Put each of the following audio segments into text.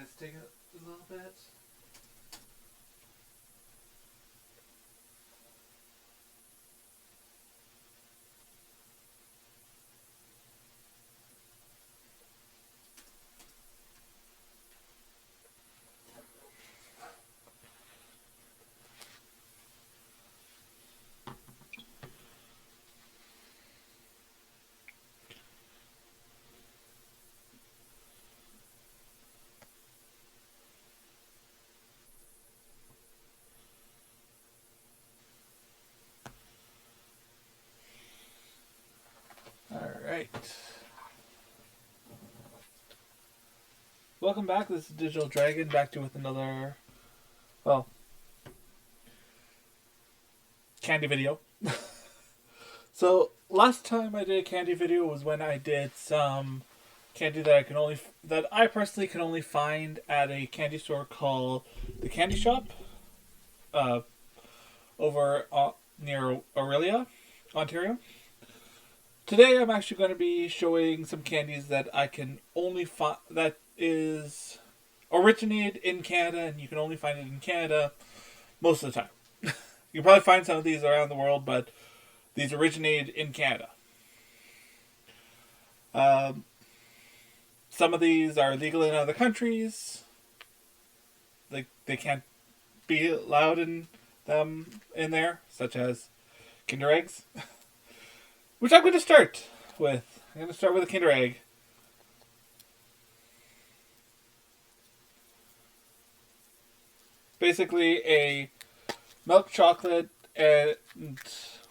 sides take a little bit. Alright. Welcome back. This is Digital Dragon, back to you with another, well, candy video. So, last time I did a candy video was when I did some candy that I personally can only find at a candy store called The Candy Shop, over near Aurelia, Ontario. Today I'm actually going to be showing some candies that I can only find, that is originated in Canada, and you can only find it in Canada most of the time. You can probably find some of these around the world, but these originated in Canada. Some of these are legal in other countries. They can't be allowed in them in there, such as Kinder Eggs. Which I'm going to start with. I'm going to start with a Kinder Egg. Basically a milk chocolate and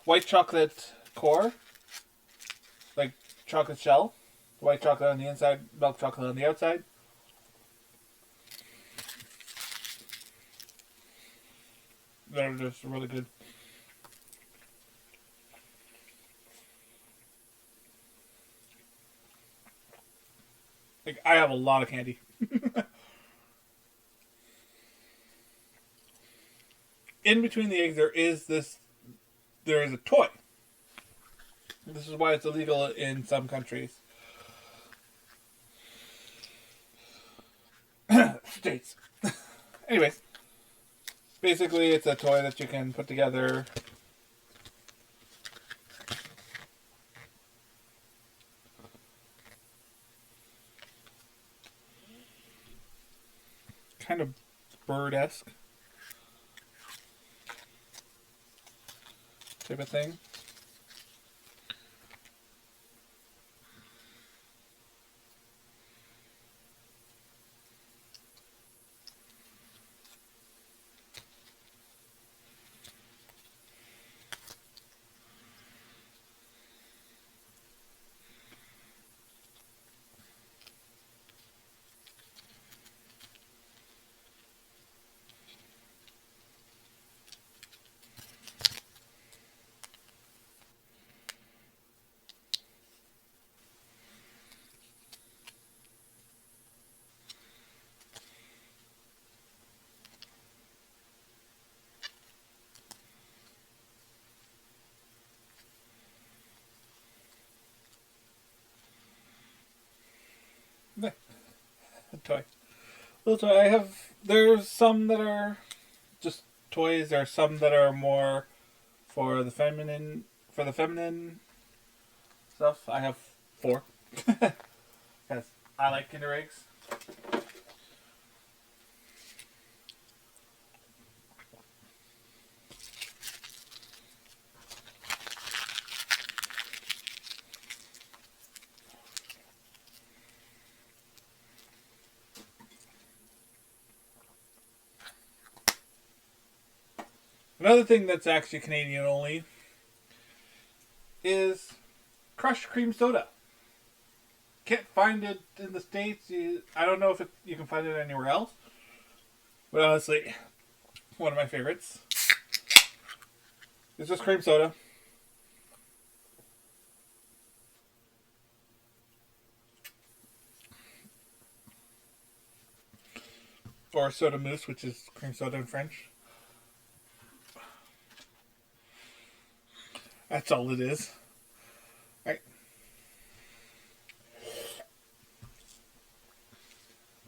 white chocolate core. Like chocolate shell. White chocolate on the inside, milk chocolate on the outside. They're just really good. Like, I have a lot of candy. In between the eggs, there is a toy. This is why it's illegal in some countries. States. Anyways, basically it's a toy that you can put together. Kind of bird-esque type of thing. A toy. Little toy. There's some that are just toys. There are some that are more for the feminine stuff. I have 4. Because I like Kinder Eggs. Another thing that's actually Canadian only is crushed cream soda. Can't find it in the States. I don't know if you can find it anywhere else. But honestly, one of my favorites. It's just cream soda. Or soda mousse, which is cream soda in French. That's all it is. Right.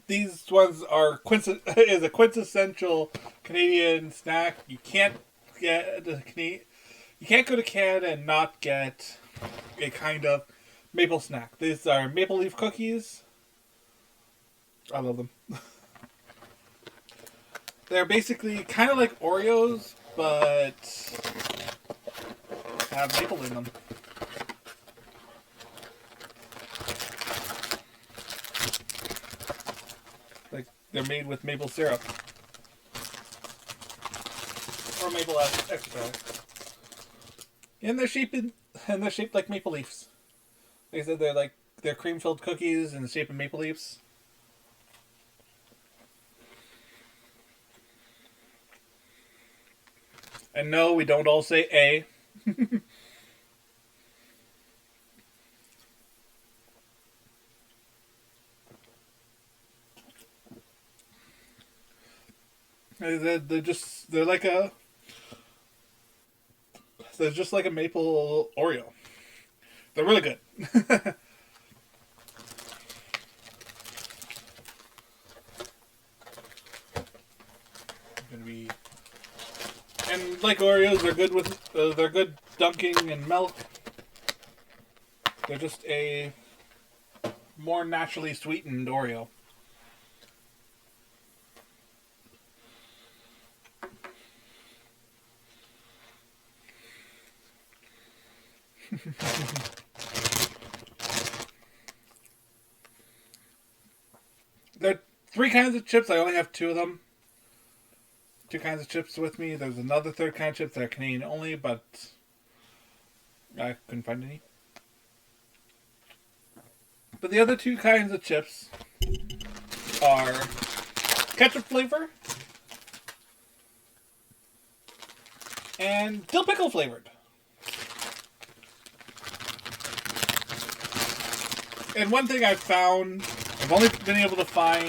these ones are is a quintessential Canadian snack. You can't go to Canada and not get a kind of maple snack. These are maple leaf cookies. I love them. They're basically kind of like Oreos, but have maple in them. Like they're made with maple syrup or maple extract, and they're shaped like maple leaves. They said they're cream filled cookies in the shape of maple leaves. And no, we don't all say A. They're just like a maple Oreo. They're really good. And like Oreos, they're good dunking in milk. They're just a more naturally sweetened Oreo. There are 3 kinds of chips. I only have 2 of them. 2 kinds of chips with me. There's another third kind of chips that are Canadian only, but I couldn't find any. But the other 2 kinds of chips are ketchup flavor and dill pickle flavored. And one thing I've found, I've only been able to find,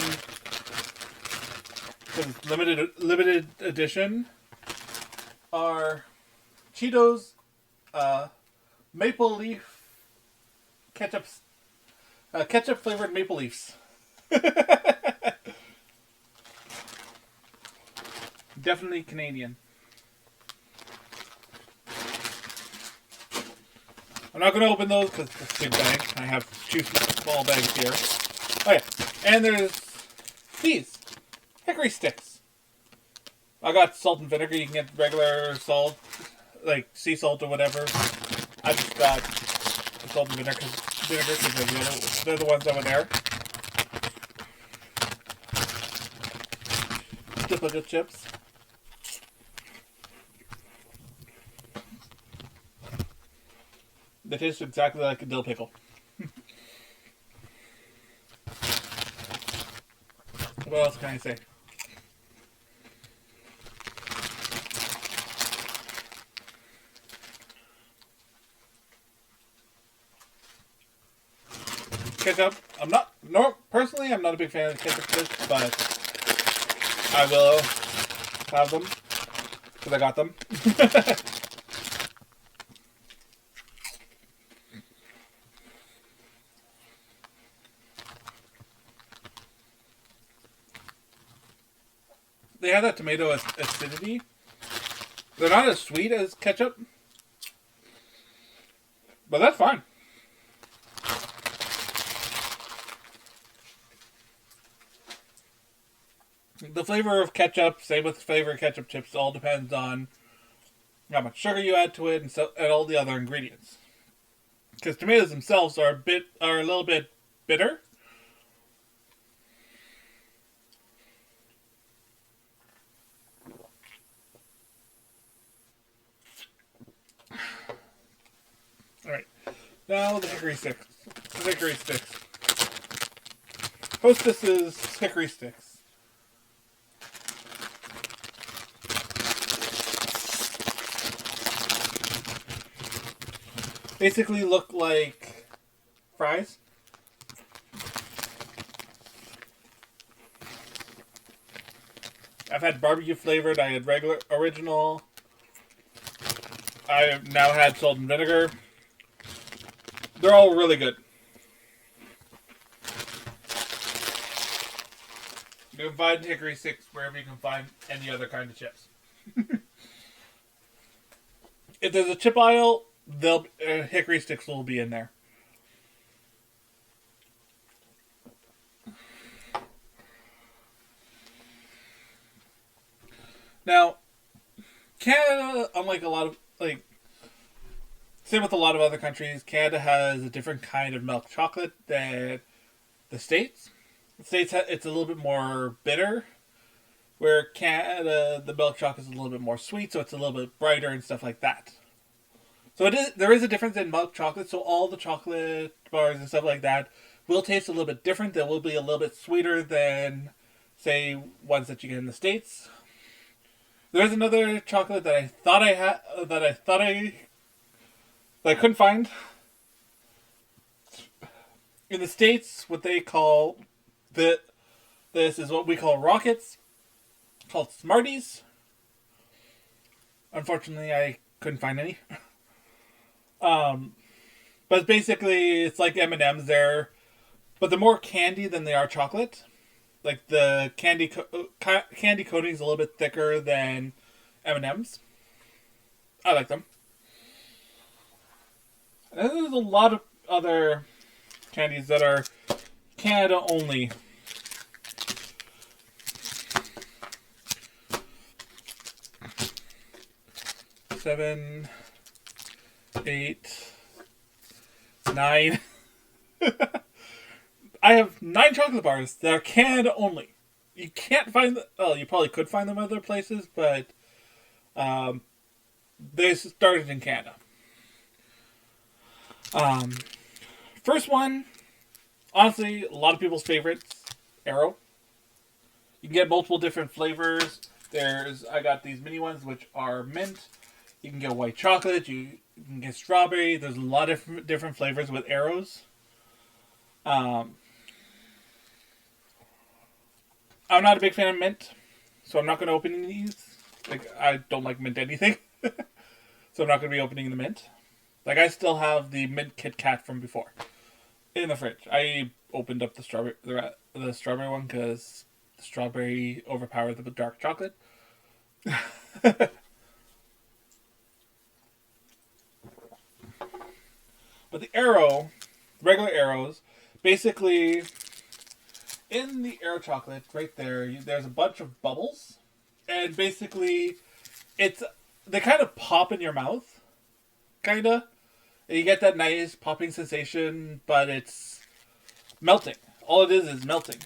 because it's limited edition, are Cheetos maple leaf ketchup flavored maple leaves. Definitely Canadian. I'm not going to open those because it's a big bag. I have 2 small bags here. Oh yeah, and there's these hickory sticks. I got salt and vinegar. You can get regular salt, like sea salt or whatever. I just got the salt and vinegar because they're the ones that were there. Duplicate chips. They taste exactly like a dill pickle. What else can I say? Ketchup. Personally, I'm not a big fan of ketchup chips, but I will have them because I got them. They have that tomato acidity. They're not as sweet as ketchup, but that's fine. The flavor of ketchup, same with the flavor of ketchup chips, all depends on how much sugar you add to it and all the other ingredients. Because tomatoes themselves are a little bit bitter. Alright, now the hickory sticks. Hostess's hickory sticks. Basically look like fries. I've had barbecue flavored, I had regular, original. I have now had salt and vinegar. They're all really good. You can find hickory sticks wherever you can find any other kind of chips. If there's a chip aisle, hickory sticks will be in there. Now, Canada, unlike a lot of, same with a lot of other countries, Canada has a different kind of milk chocolate than the States. The States, it's a little bit more bitter, where Canada, the milk chocolate is a little bit more sweet, so it's a little bit brighter and stuff like that. So there is a difference in milk chocolate, so all the chocolate bars and stuff like that will taste a little bit different. They will be a little bit sweeter than, say, ones that you get in the States. There's another chocolate that I thought I had, that I couldn't find. In the States, what they call this is what we call Rockets, called Smarties. Unfortunately, I couldn't find any. But basically, it's like M&Ms there, but they're more candy than they are chocolate. Like the candy coating is a little bit thicker than M&Ms. I like them. And there's a lot of other candies that are Canada only. Seven, 8, 9. I have 9 chocolate bars that are Canada only. You can't find them. Well, you probably could find them other places, but they started in Canada. First one, honestly, a lot of people's favorites, Arrow. You can get multiple different flavors. I got these mini ones, which are mint. You can get white chocolate. You can get strawberry. There's a lot of different flavors with Arrows. I'm not a big fan of mint, so I'm not going to open these. I don't like mint anything, so I'm not going to be opening the mint. I still have the mint Kit Kat from before in the fridge. I opened up the strawberry one because the strawberry overpowered the dark chocolate. But the Arrow, regular Arrows, basically, in the Arrow chocolate, right there, there's a bunch of bubbles. And basically, they kind of pop in your mouth. Kind of. You get that nice popping sensation, but it's melting. All it is melting.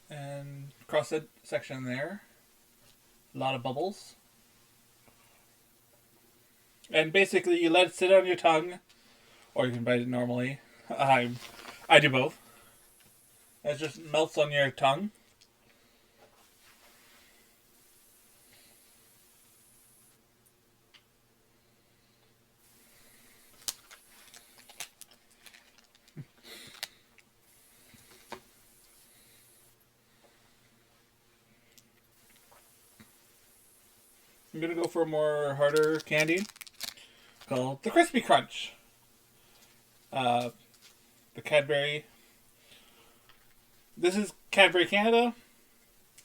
And across that section there, a lot of bubbles. And basically, you let it sit on your tongue, or you can bite it normally. I do both. It just melts on your tongue. I'm going to go for a more harder candy called the Crispy Crunch. The Cadbury. This is Cadbury Canada.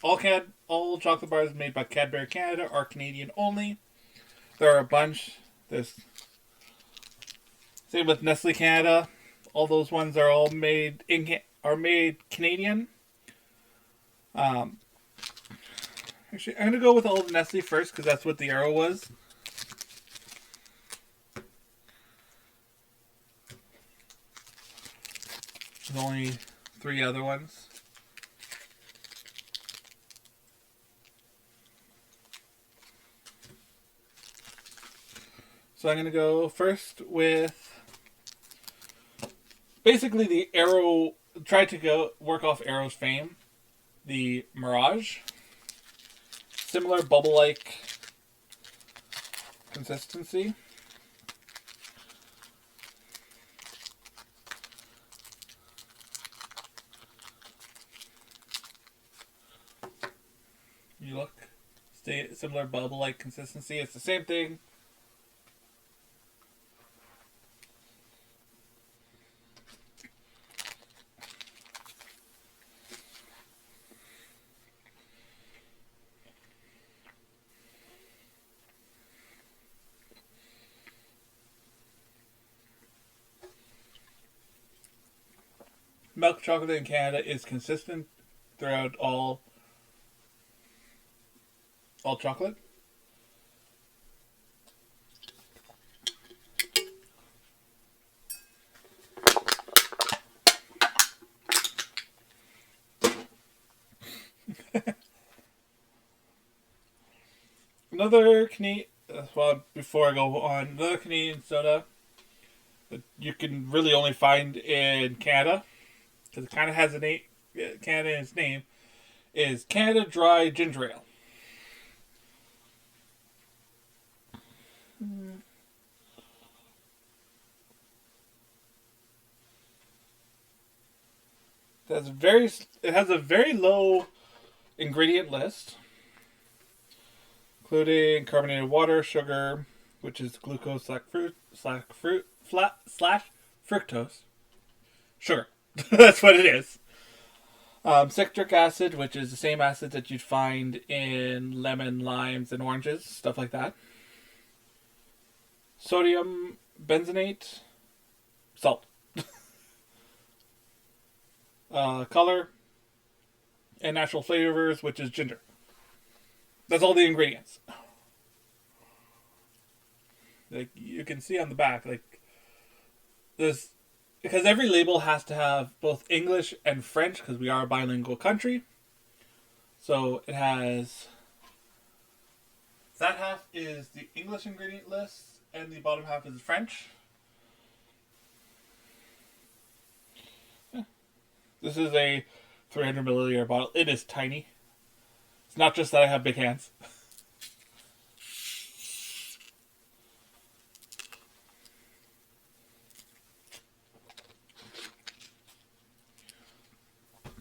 All chocolate bars made by Cadbury Canada are Canadian only. There are a bunch. Same with Nestle Canada. All those ones are all made Canadian. Actually, I'm gonna go with all the Nestle first because that's what the Arrow was. There's only 3 other ones. So I'm going to go first with basically the Arrow, tried to work off Arrow's fame, the Mirage. Similar bubble-like consistency. You look, similar bubble-like consistency. It's the same thing. milk chocolate in Canada is consistent throughout all chocolate. Another Canadian, well, before I go on, another Canadian soda that you can really only find in Canada, because it kind of has a name, Canada in its name, is Canada Dry Ginger Ale. It has a very low ingredient list, including carbonated water, sugar, which is glucose slash fructose. Sugar. That's what it is. Citric acid, which is the same acid that you'd find in lemon, limes, and oranges, stuff like that. Sodium benzenate, salt. Color, and natural flavors, which is ginger. That's all the ingredients. Like you can see on the back, like this, because every label has to have both English and French, because we are a bilingual country. So it has that half is the English ingredient list, and the bottom half is French. This is a 300 milliliter bottle. It is tiny. It's not just that I have big hands.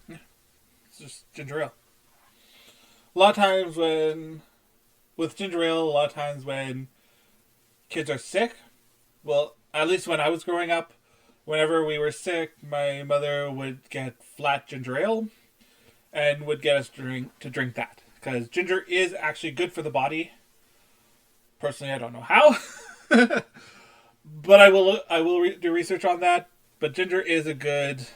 It's just ginger ale. A lot of times with ginger ale, a lot of times when kids are sick, well, at least when I was growing up, whenever we were sick, my mother would get flat ginger ale and would get us to drink that. Because ginger is actually good for the body. Personally, I don't know how. But I will do research on that. But ginger is a good...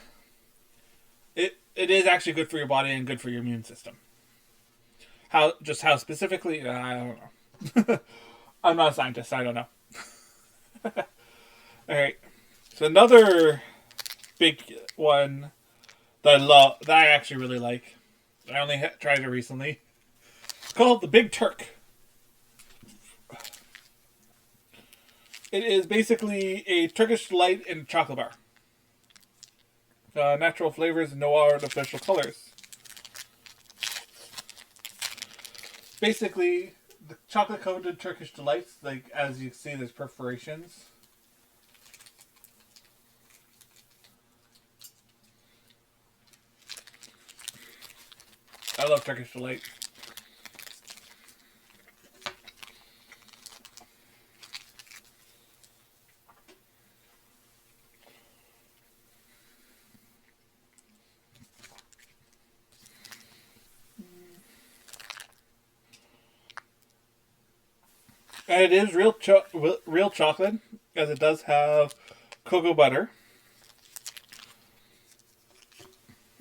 It is actually good for your body and good for your immune system. How specifically, I don't know. I'm not a scientist, I don't know. Alright. So another big one that I actually really like. I only tried it recently. It's called the Big Turk. It is basically a Turkish Delight in chocolate bar. Natural flavors, no artificial colors. Basically, the chocolate coated Turkish Delights, like as you see, there's perforations. I love Turkish Delight. And it is real chocolate, as it does have cocoa butter.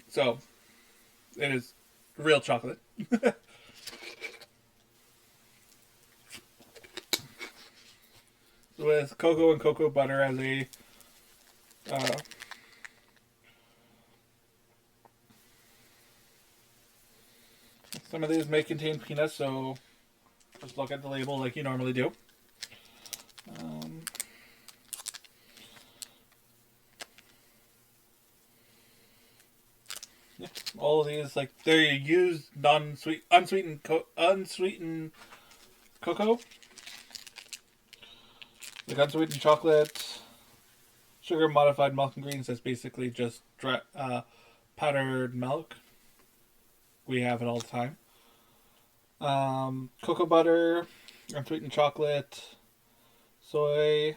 So, it is real chocolate. With cocoa and cocoa butter as a some of these may contain peanuts, so just look at the label like you normally do. Yeah, all of these, like, they use unsweetened cocoa, like unsweetened chocolate, sugar modified milk ingredients. That's basically just powdered milk. We have it all the time. Cocoa butter, unsweetened chocolate, soy,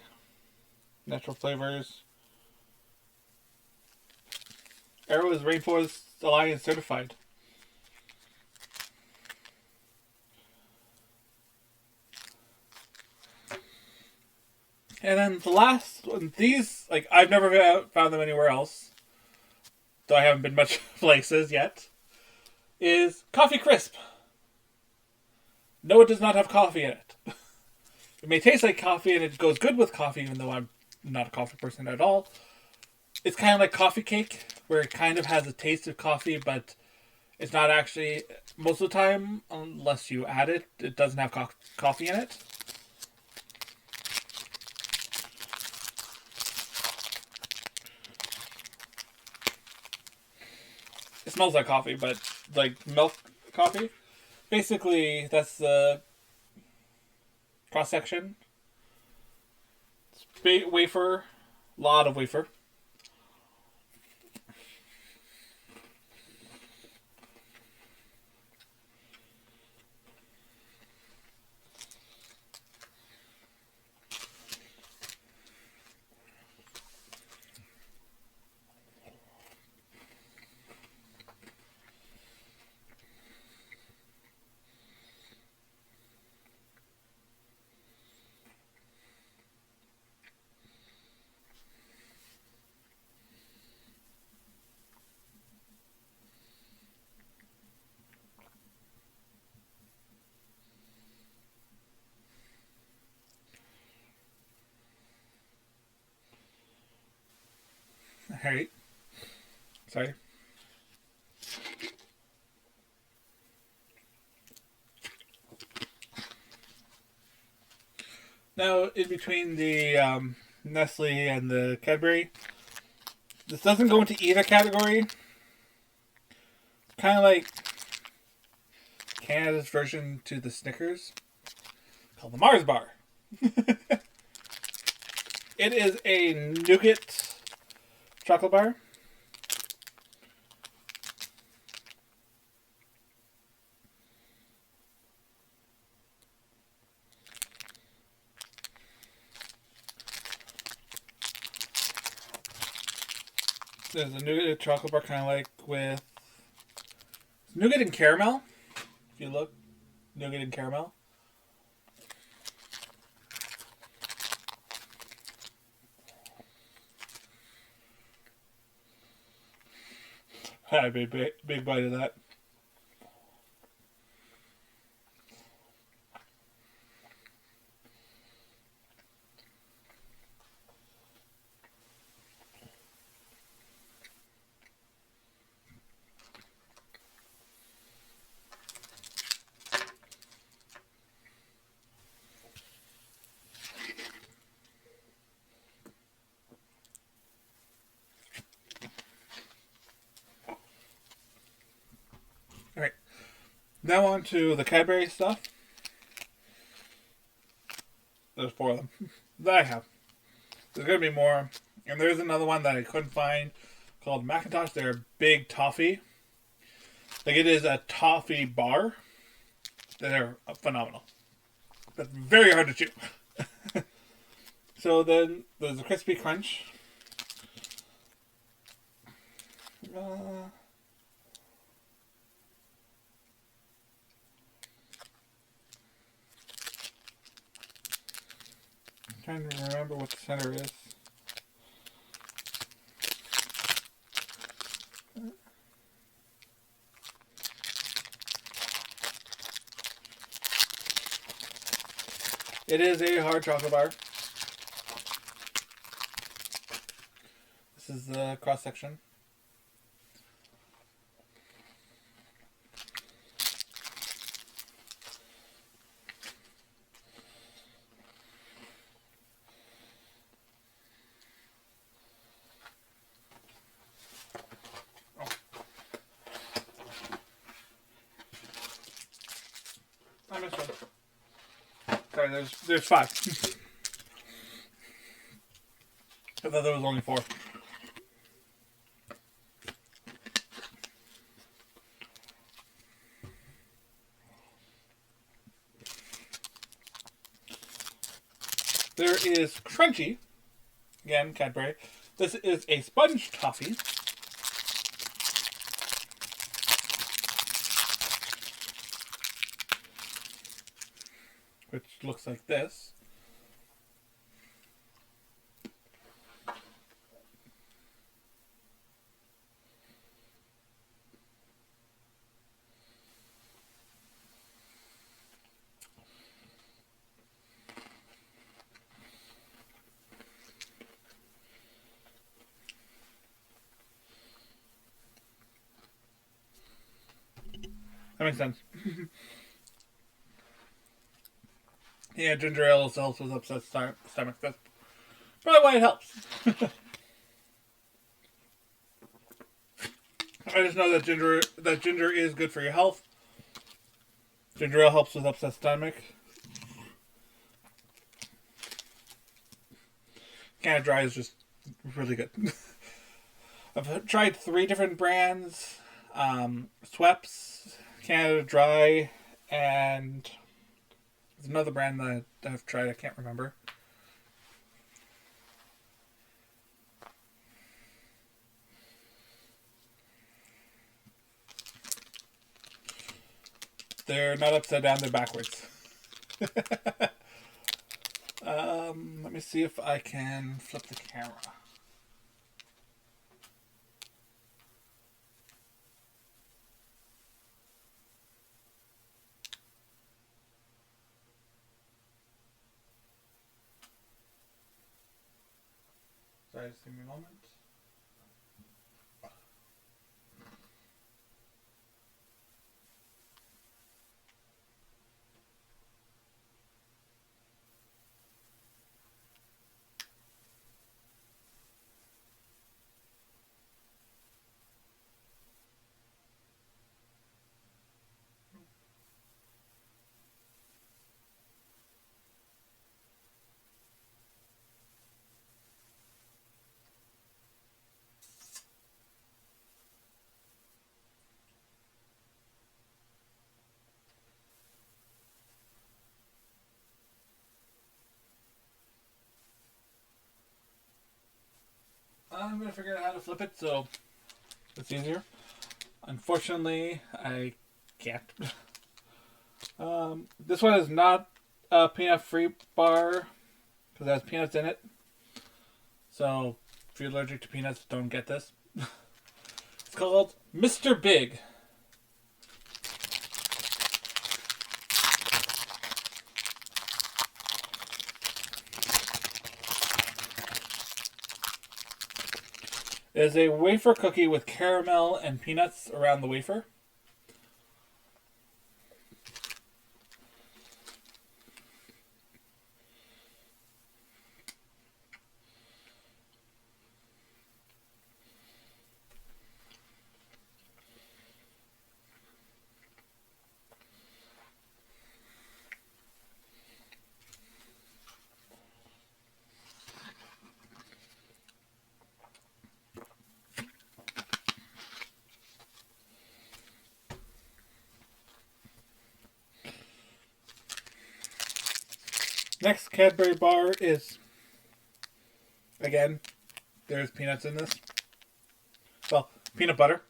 natural flavors. Arrow is Rainforest Alliance certified. And then the last one, these, like, I've never found them anywhere else. though I haven't been much places yet, is Coffee Crisp. No, it does not have coffee in it. It may taste like coffee and it goes good with coffee, even though I'm not a coffee person at all. It's kind of like coffee cake, where it kind of has a taste of coffee, but it's not actually, most of the time, unless you add it, it doesn't have coffee in it. It smells like coffee, but like milk coffee. Basically, that's the cross section. It's wafer, lot of wafer. Alright. Sorry. Now, in between the Nestle and the Cadbury, this doesn't go into either category. Kind of like Canada's version to the Snickers, called the Mars Bar. It is a nougat chocolate bar. There's a nougat chocolate bar, kind of like with nougat and caramel. If you look, nougat and caramel. Had a big bite of that. Alright. Now on to the Cadbury stuff. There's 4 of them that I have. There's going to be more. And there's another one that I couldn't find called Macintosh. They're a big toffee. Like, it is a toffee bar. They're phenomenal. But very hard to chew. So then there's a Crispy Crunch. I'm trying to remember what the center is. It is a hard chocolate bar. This is the cross section. I missed one. Sorry, there's 5. I thought there was only 4. There is Crunchy. Again, Cadbury. This is a sponge toffee. Which looks like this. That makes sense. Yeah, ginger ale also helps with upset stomach. That's probably why it helps. I just know that ginger is good for your health. Ginger ale helps with upset stomach. Canada Dry is just really good. I've tried 3 different brands. Schweppes, Canada Dry, and there's another brand that I've tried. I can't remember. They're not upside down, they're backwards. Let me see if I can flip the camera. Sorry, just give me a moment. I'm going to figure out how to flip it so it's easier. Unfortunately, I can't. This one is not a peanut-free bar because it has peanuts in it. So, if you're allergic to peanuts, don't get this. It's called Mr. Big. It is a wafer cookie with caramel and peanuts around the wafer. Next Cadbury bar is, again, there's peanuts in this. Well, peanut butter.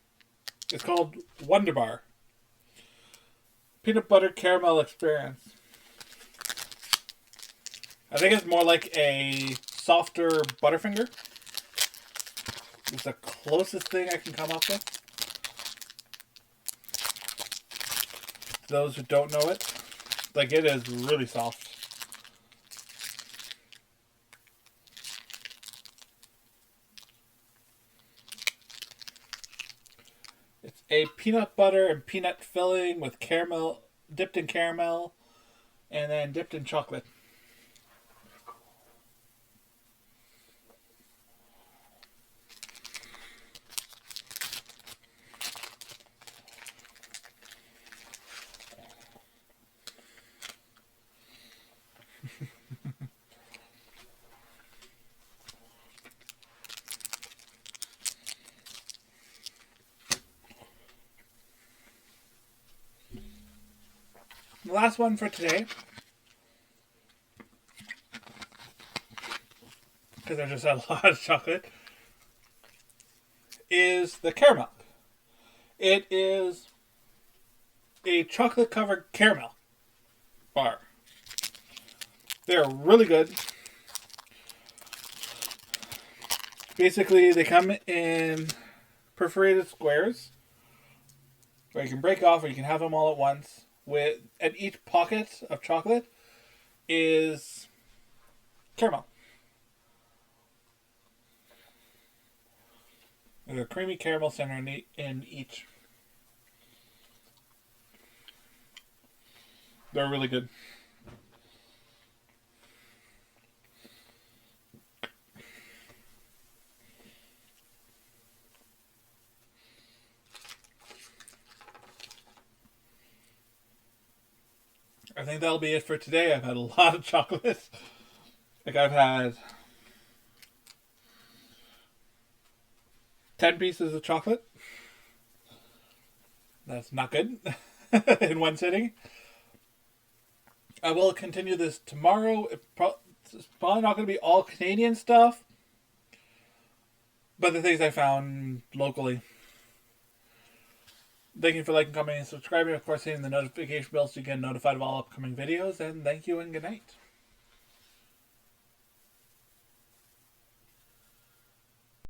It's called Wonder Bar. Peanut butter caramel experience. I think it's more like a softer Butterfinger. It's the closest thing I can come up with. Those who don't know it, like, it is really soft. It's a peanut butter and peanut filling with caramel, dipped in caramel, and then dipped in chocolate. The last one for today, because I just had a lot of chocolate, is the caramel. It is a chocolate covered caramel bar. They're really good. Basically, they come in perforated squares where you can break off or you can have them all at once. And each pocket of chocolate is caramel. There's a creamy caramel center in each. They're really good. I think that'll be it for today. I've had a lot of chocolate. Like I've had 10 pieces of chocolate. That's not good in one sitting. I will continue this tomorrow. It's probably not going to be all Canadian stuff, but the things I found locally. Thank you for liking, commenting, and subscribing. Of course, hitting the notification bell so you get notified of all upcoming videos. And thank you and good night.